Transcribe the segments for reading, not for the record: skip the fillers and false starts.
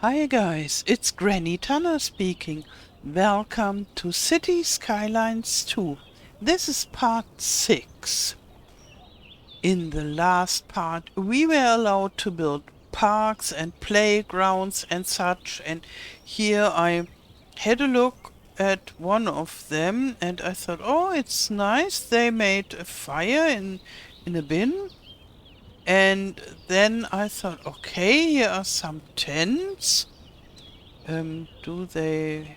Hi guys, it's Granny Tana speaking. Welcome to City Skylines 2. This is part 6. In the last part, we were allowed to build parks and playgrounds and such, and here I had a look at one of them and I thought, oh, it's nice. They made a fire in a bin. And then I thought, okay, here are some tents. Do they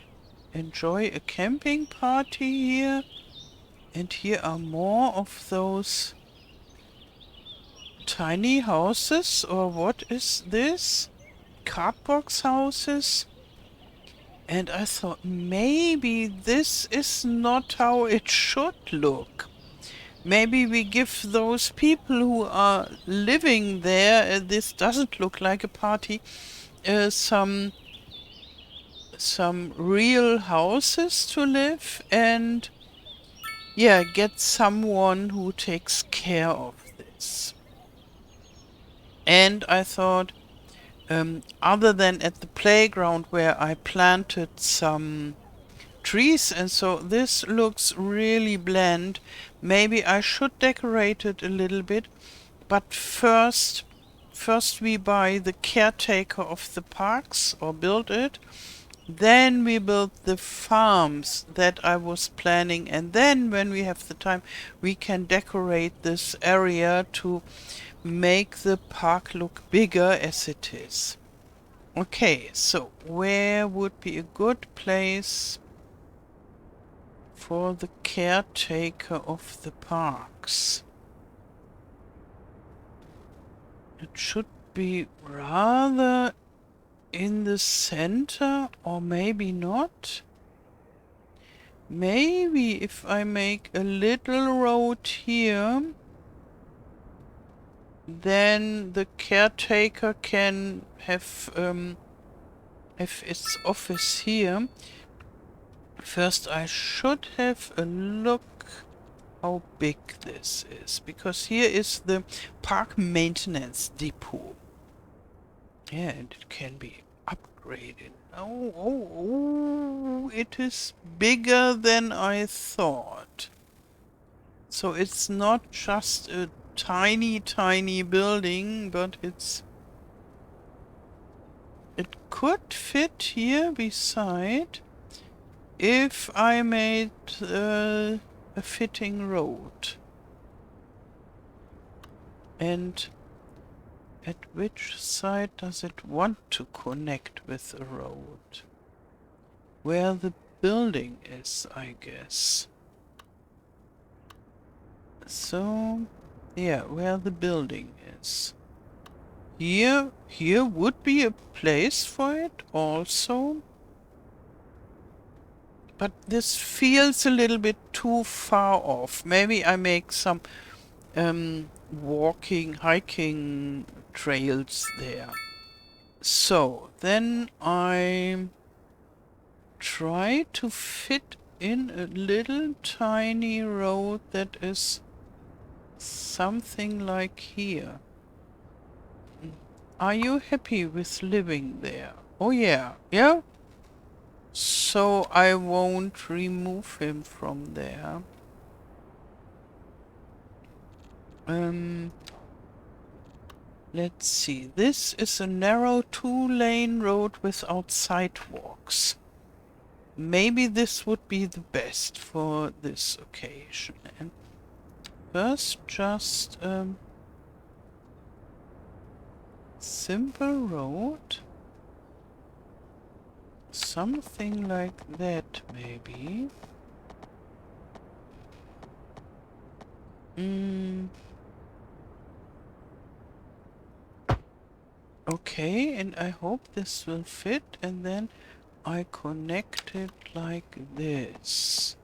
enjoy a camping party here? And here are more of those tiny houses, or what is this? Cardbox houses? And I thought maybe this is not how it should look. Maybe we give those people who are living there, this doesn't look like a party, some real houses to live, and yeah, get someone who takes care of this. And I thought, other than at the playground where I planted some trees, and so this looks really bland, maybe I should decorate it a little bit, but first we buy the caretaker of the parks, or build it. Then we build the farms that I was planning, and then when we have the time we can decorate this area to make the park look bigger as it is. Okay, so where would be a good place for the caretaker of the parks? It should be rather in the center, or maybe not. Maybe if I make a little road here, then the caretaker can have its office here. First I should have a look how big this is, because here is the park maintenance depot. Yeah, and it can be upgraded. Oh, it is bigger than I thought. So it's not just a tiny building, but it could fit here beside if I made a fitting road. And at which side does it want to connect with a road? Where the building is, I guess. So, yeah, where the building is. Here would be a place for it also. But this feels a little bit too far off. Maybe I make some hiking trails there. So then I try to fit in a little tiny road that is something like here. Are you happy with living there? Oh yeah, yeah? So I won't remove him from there. Let's see. This is a narrow 2-lane road without sidewalks. Maybe this would be the best for this occasion. And first, just simple road. Something like that, maybe. Okay, and I hope this will fit, and then I connect it like this.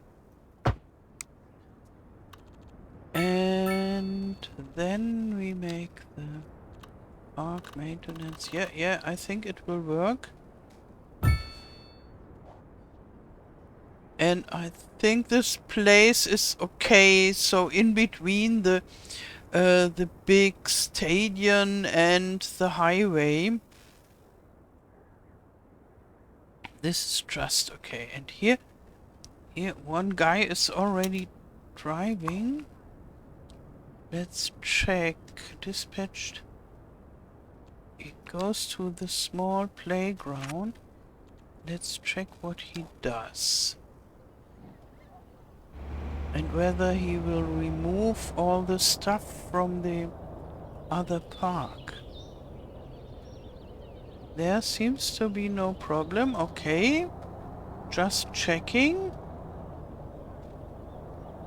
And then we make the park maintenance. Yeah, I think it will work. And I think this place is okay, so in between the big stadium and the highway. This is just okay. And here one guy is already driving. Let's check. Dispatched. It goes to the small playground. Let's check what he does. And whether he will remove all the stuff from the other park. There seems to be no problem. Okay. Just checking.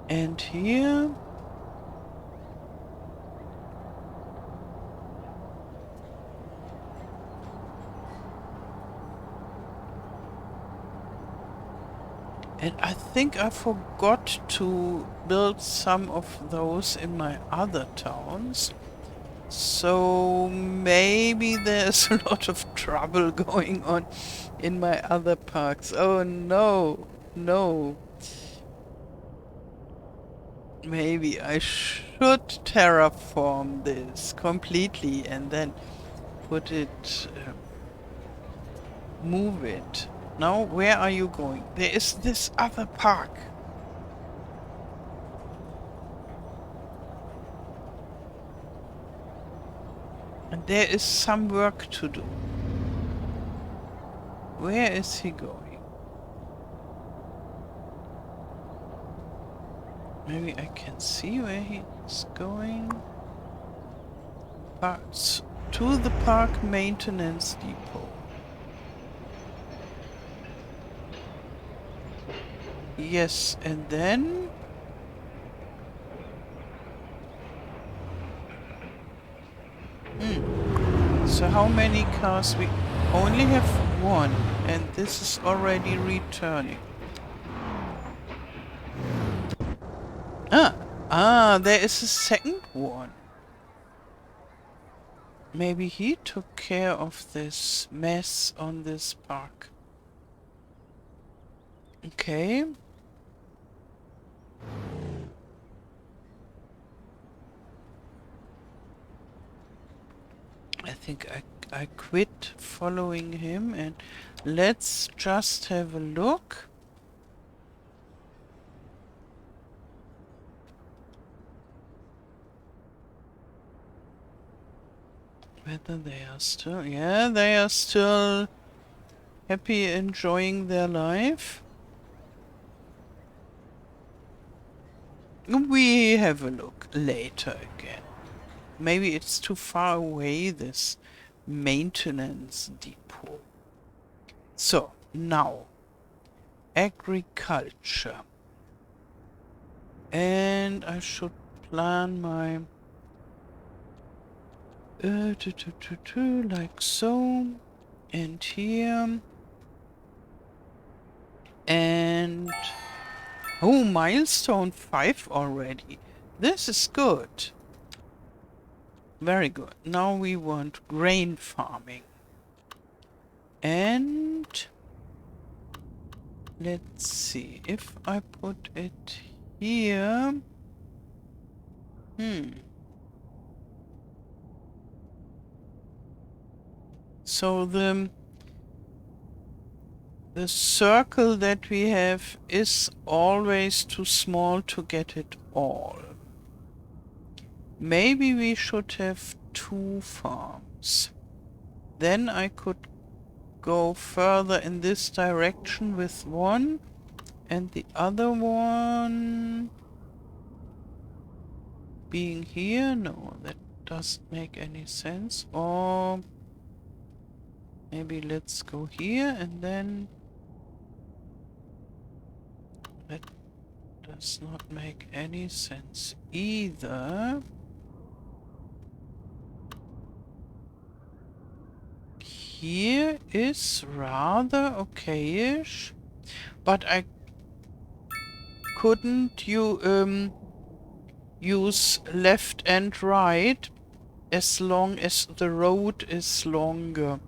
And here... And I think I forgot to build some of those in my other towns. So maybe there's a lot of trouble going on in my other parks. Oh no, no. Maybe I should terraform this completely and then put it, move it. Now, where are you going? There is this other park. And there is some work to do. Where is he going? Maybe I can see where he's going. Parts to the park maintenance depot. Yes, and then... So how many cars we only have one, and this is already returning. There is a second one. Maybe he took care of this mess on this park. Okay. I think I quit following him and let's just have a look. Whether they are still... Yeah, they are still happy enjoying their life. We have a look later again. Maybe it's too far away, this maintenance depot. So, now, agriculture. And I should plan my... like so. And here. And... Oh, milestone 5 already. This is good. Very good. Now we want grain farming. And let's see if I put it here. So the circle that we have is always too small to get it all. Maybe we should have 2 farms. Then I could go further in this direction with one, and the other one being here. No, that doesn't make any sense. Or maybe let's go here and then... That does not make any sense either. Here is rather okay-ish, but I couldn't use left and right as long as the road is longer.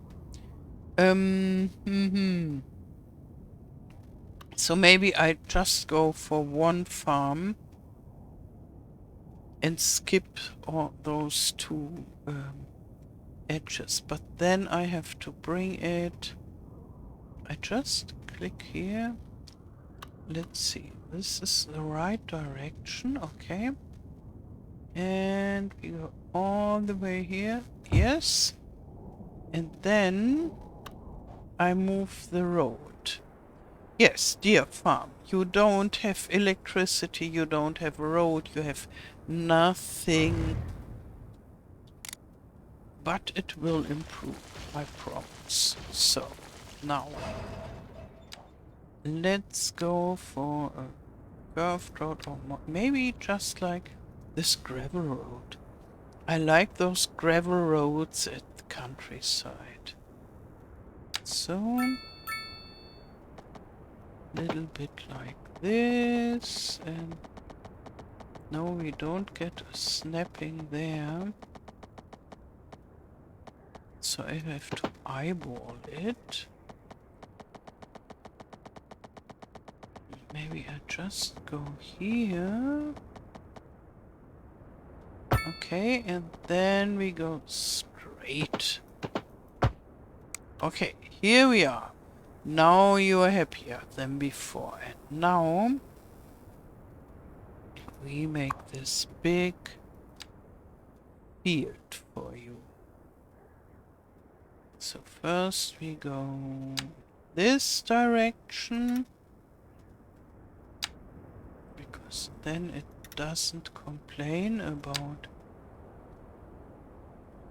So maybe I just go for one farm and skip all those 2 edges, but then I have to bring it I just click here. Let's see. This is the right direction. Okay. And we go all the way here. Yes. And then I move the road. Yes, dear farm, you don't have electricity, you don't have a road, you have nothing. But it will improve, I promise. So, now, let's go for a curved road, or maybe just like this gravel road. I like those gravel roads at the countryside. So, little bit like this, and no, we don't get a snapping there. So I have to eyeball it. Maybe I just go here. Okay, and then we go straight. Okay, here we are. Now you are happier than before. And now we make this big field for you. So first we go this direction, because then it doesn't complain about.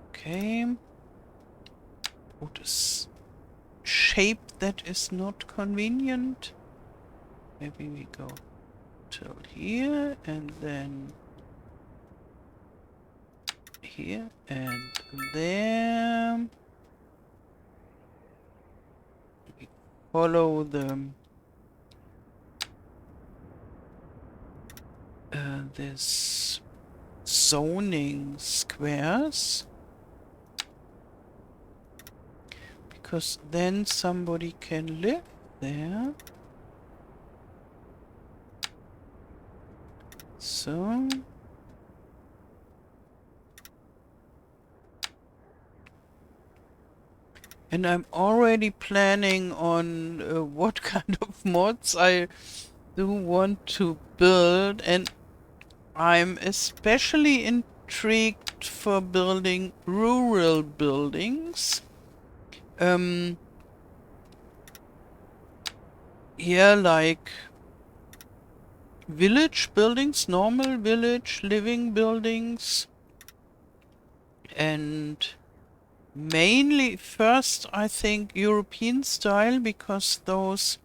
Okay, put a shape that is not convenient. Maybe we go till here and then here and there. We follow the this zoning squares, because then somebody can live there. So and I'm already planning on what kind of mods I do want to build, and I'm especially intrigued for building rural buildings. Yeah, like village buildings, normal village living buildings, and mainly first I think European style, because those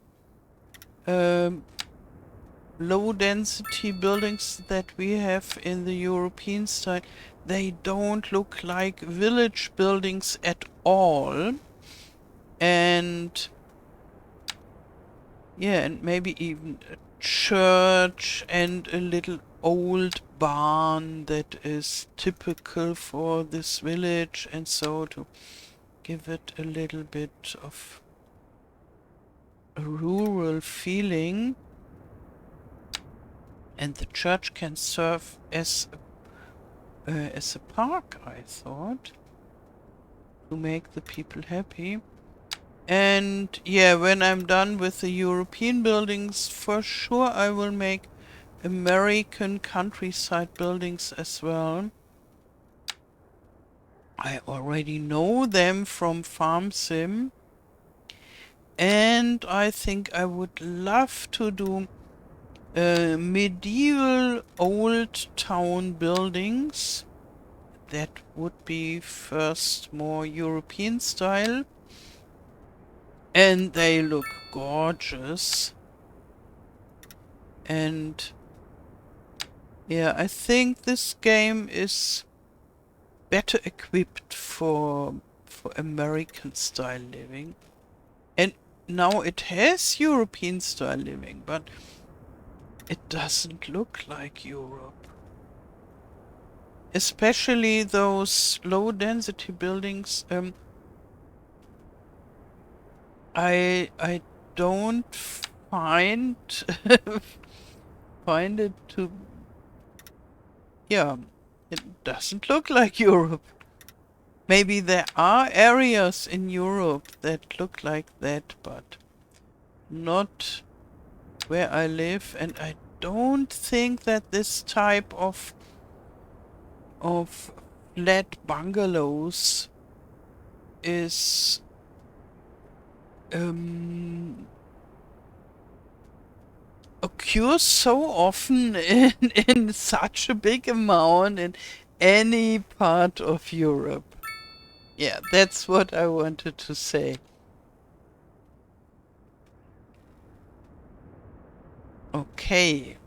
low density buildings that we have in the European style, they don't look like village buildings at all. And yeah, and maybe even a church and a little old barn that is typical for this village, and so to give it a little bit of a rural feeling. And the church can serve as a park, I thought, to make the people happy. And yeah, when I'm done with the European buildings, for sure I will make American countryside buildings as well. I already know them from Farm Sim. And I think I would love to do medieval old town buildings. That would be first more European style. And they look gorgeous. And yeah, I think this game is better equipped for American style living. And now it has European style living, but it doesn't look like Europe. Especially those low density buildings. I don't find find it to, yeah, it doesn't look like Europe. Maybe there are areas in Europe that look like that, but not where I live, and I don't think that this type of flat bungalows is occurs so often in such a big amount in any part of Europe. Yeah, that's what I wanted to say. Okay.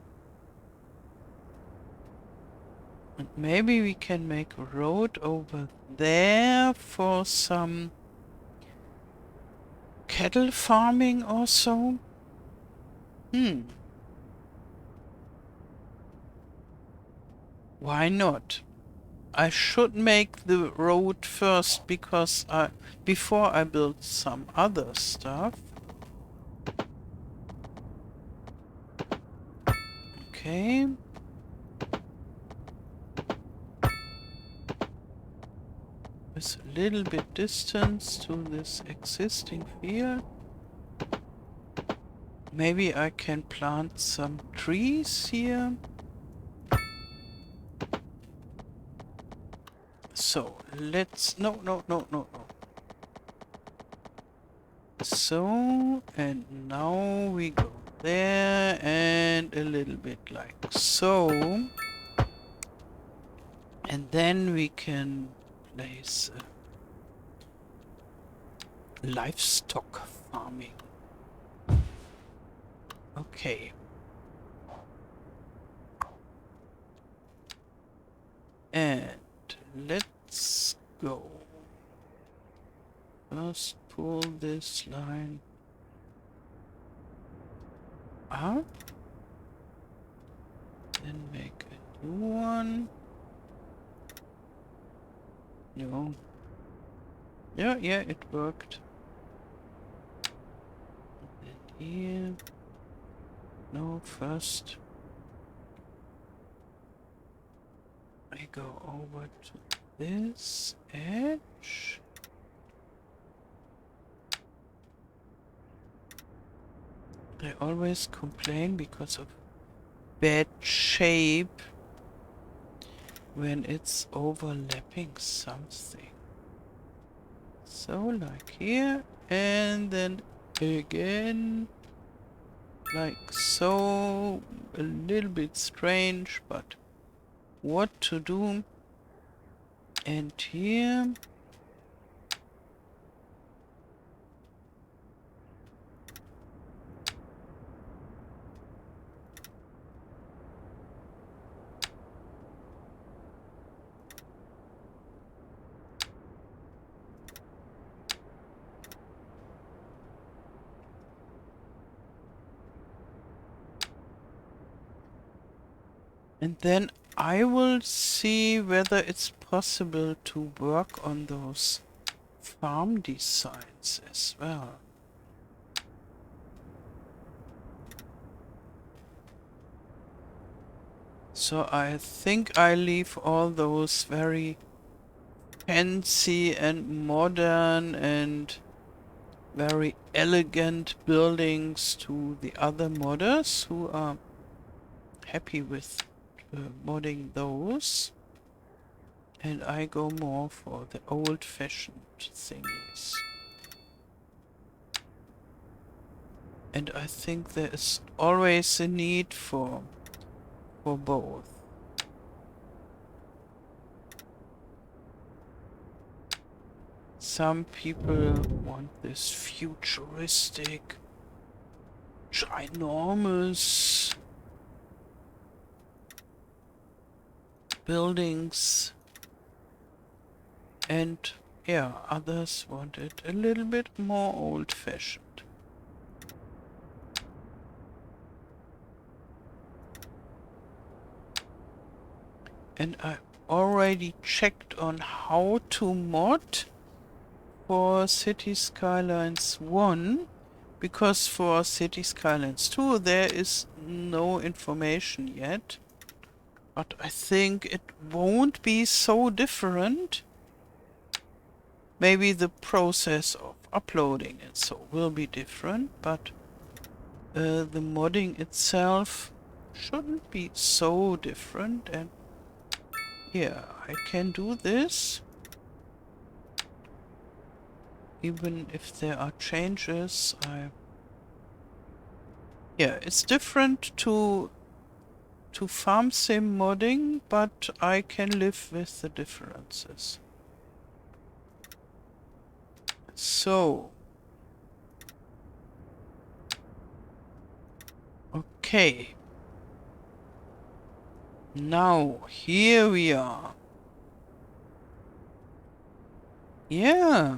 And maybe we can make a road over there for some cattle farming or so. Why not? I should make the road first because before I build some other stuff. Okay. With a little bit distance to this existing field. Maybe I can plant some trees here. So let's no. So, and now we go there and a little bit like so. And then we can place livestock farming. Okay. And let's go. First pull this line up. Then make a new one. No. Yeah, it worked. And then here. No, first I go over to this edge. I always complain because of bad shape when it's overlapping something. So like here, and then again like so. A little bit strange, but what to do? And here and then I will see whether it's possible to work on those farm designs as well. So I think I leave all those very fancy and modern and very elegant buildings to the other modders who are happy with modding those, and I go more for the old-fashioned thingies. And I think there is always a need for both. Some people want this futuristic, ginormous buildings, and yeah, others want it a little bit more old-fashioned. And I already checked on how to mod for City Skylines 1, because for City Skylines 2 there is no information yet. But I think it won't be so different. Maybe the process of uploading it so will be different, but the modding itself shouldn't be so different. And yeah, I can do this even if there are changes. Yeah, it's different to farm sim modding, but I can live with the differences. So, okay. Now, here we are. Yeah.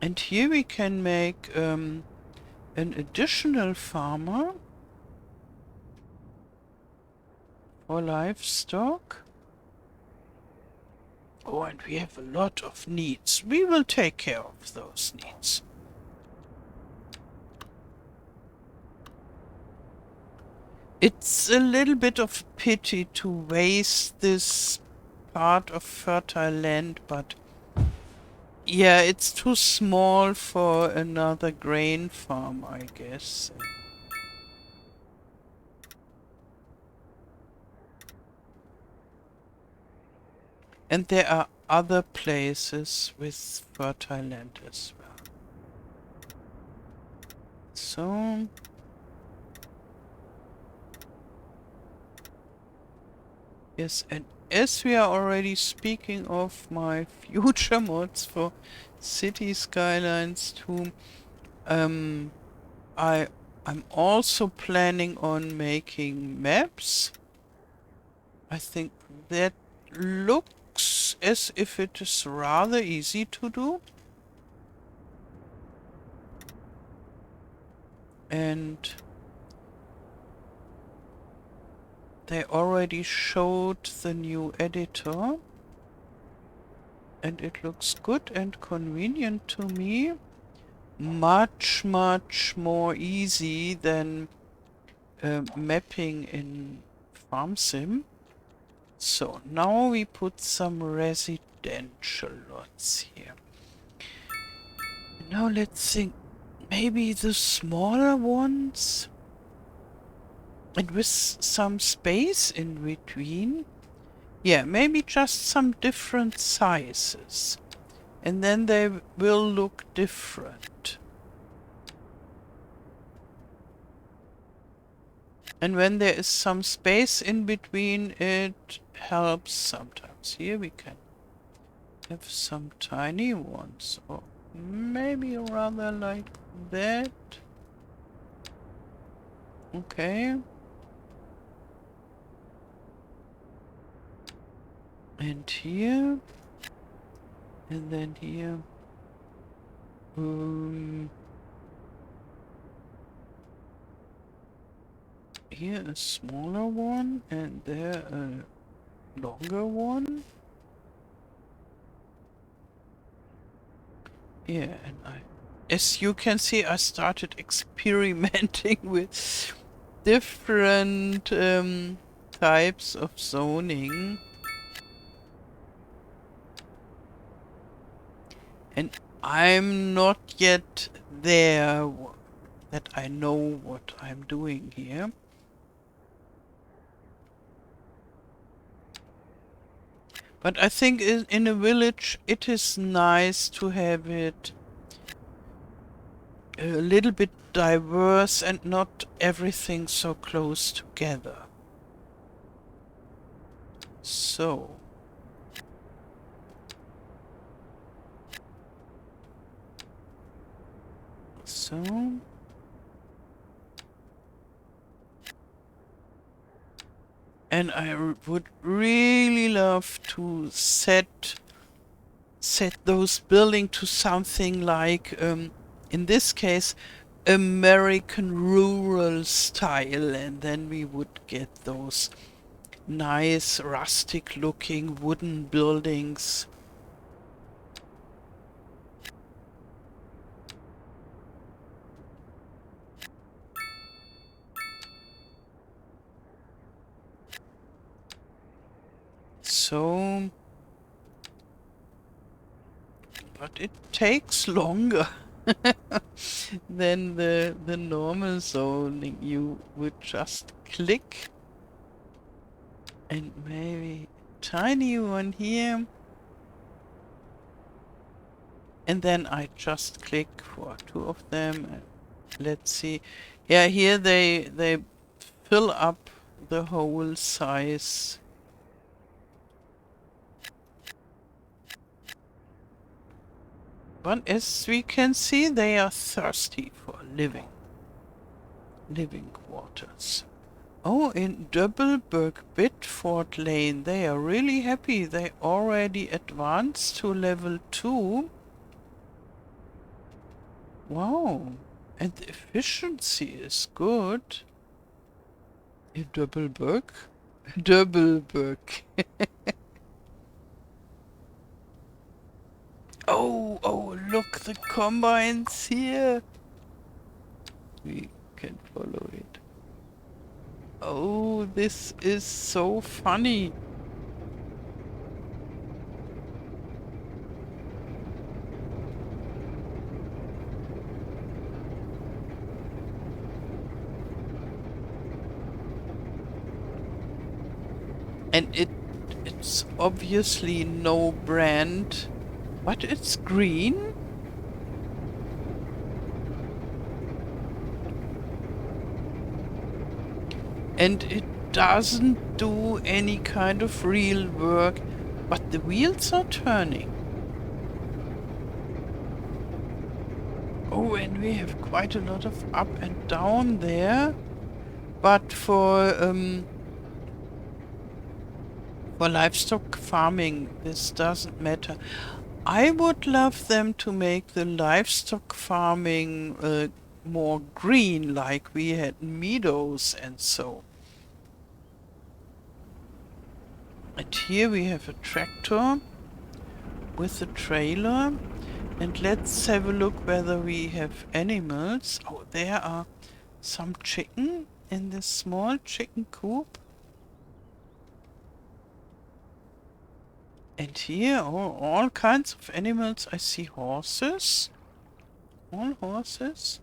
And here we can make an additional farmer for livestock. Oh, and we have a lot of needs. We will take care of those needs. It's a little bit of a pity to waste this part of fertile land, but yeah, it's too small for another grain farm, I guess. And there are other places with fertile land as well. So, yes, and as we are already speaking of my future mods for City Skylines 2, I'm also planning on making maps. I think that looks as if it is rather easy to do. And they already showed the new editor. And it looks good and convenient to me. Much more easy than mapping in FarmSim. So now we put some residential lots here. Now let's think. Maybe the smaller ones? And with some space in between? Yeah, maybe just some different sizes. And then they will look different. And when there is some space in between, it helps sometimes. Here we can have some tiny ones. Or maybe rather like that. Okay. And here. And then here. Here a smaller one, and there a longer one. Yeah, and as you can see, I started experimenting with different types of zoning. And I'm not yet there that I know what I'm doing here. But I think in a village it is nice to have it a little bit diverse and not everything so close together. So. And I would really love to set those buildings to something like, in this case, American rural style, and then we would get those nice rustic looking wooden buildings. So but it takes longer than the normal zoning. You would just click and maybe a tiny one here. And then I just click for two of them. And let's see. Yeah, here they fill up the whole size. But as we can see, they are thirsty for living quarters. Oh, in Doubleburg Bitford Lane, they are really happy. They already advanced to level 2. Wow. And the efficiency is good. In Doubleburg? Doubleburg. Oh, look, the combines here. We can follow it. Oh, this is so funny. And it's obviously no brand, but it's green. And it doesn't do any kind of real work, but the wheels are turning. Oh, and we have quite a lot of up and down there, but for livestock farming this doesn't matter. I would love them to make the livestock farming more green, like we had meadows and so. And here we have a tractor with a trailer. And let's have a look whether we have animals. Oh, there are some chicken in this small chicken coop. And here, all kinds of animals. I see horses. All horses.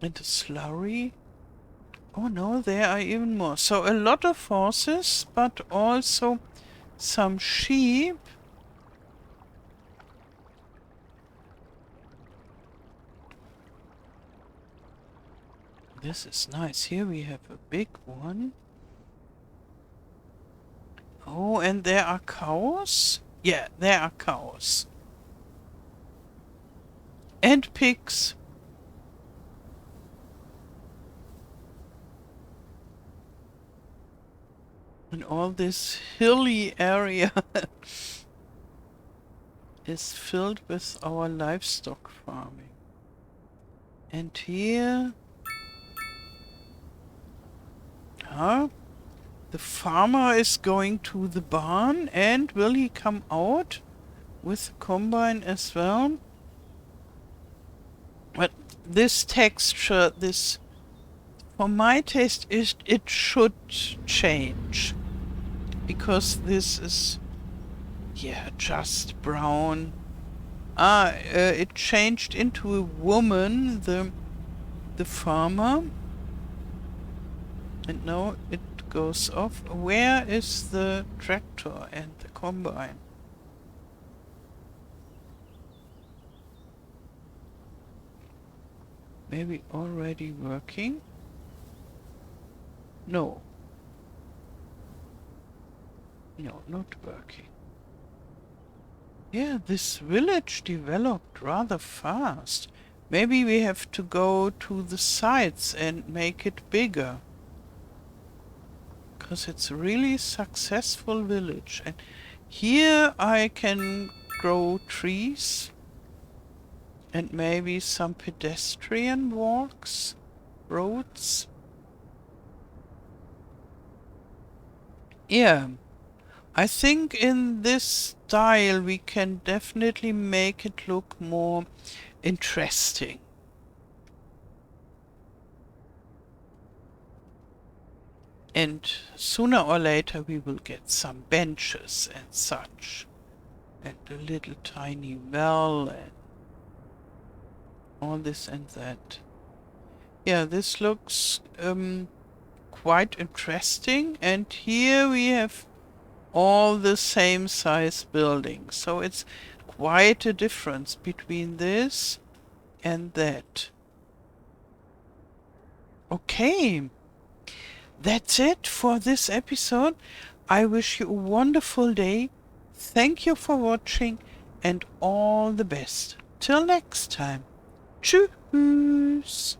And a slurry. Oh no, there are even more. So a lot of horses, but also some sheep. This is nice. Here we have a big one. Oh, and there are cows? Yeah, there are cows. And pigs. And all this hilly area is filled with our livestock farming. And here... the farmer is going to the barn, and will he come out with the combine as well? But this texture, for my taste, it should change. Because this is, yeah, just brown. It changed into a woman, the farmer. And now it goes off. Where is the tractor and the combine? Maybe already working? No. No, not working. Yeah, this village developed rather fast. Maybe we have to go to the sides and make it bigger. Because it's a really successful village. And here I can grow trees. And maybe some pedestrian walks, roads. Yeah. I think in this style we can definitely make it look more interesting. And sooner or later we will get some benches and such. and a little tiny well and all this and that. Yeah, this looks quite interesting, and here we have all the same size buildings. So it's quite a difference between this and that. Okay, that's it for this episode. I wish you a wonderful day. Thank you for watching and all the best. Till next time. Tschüss.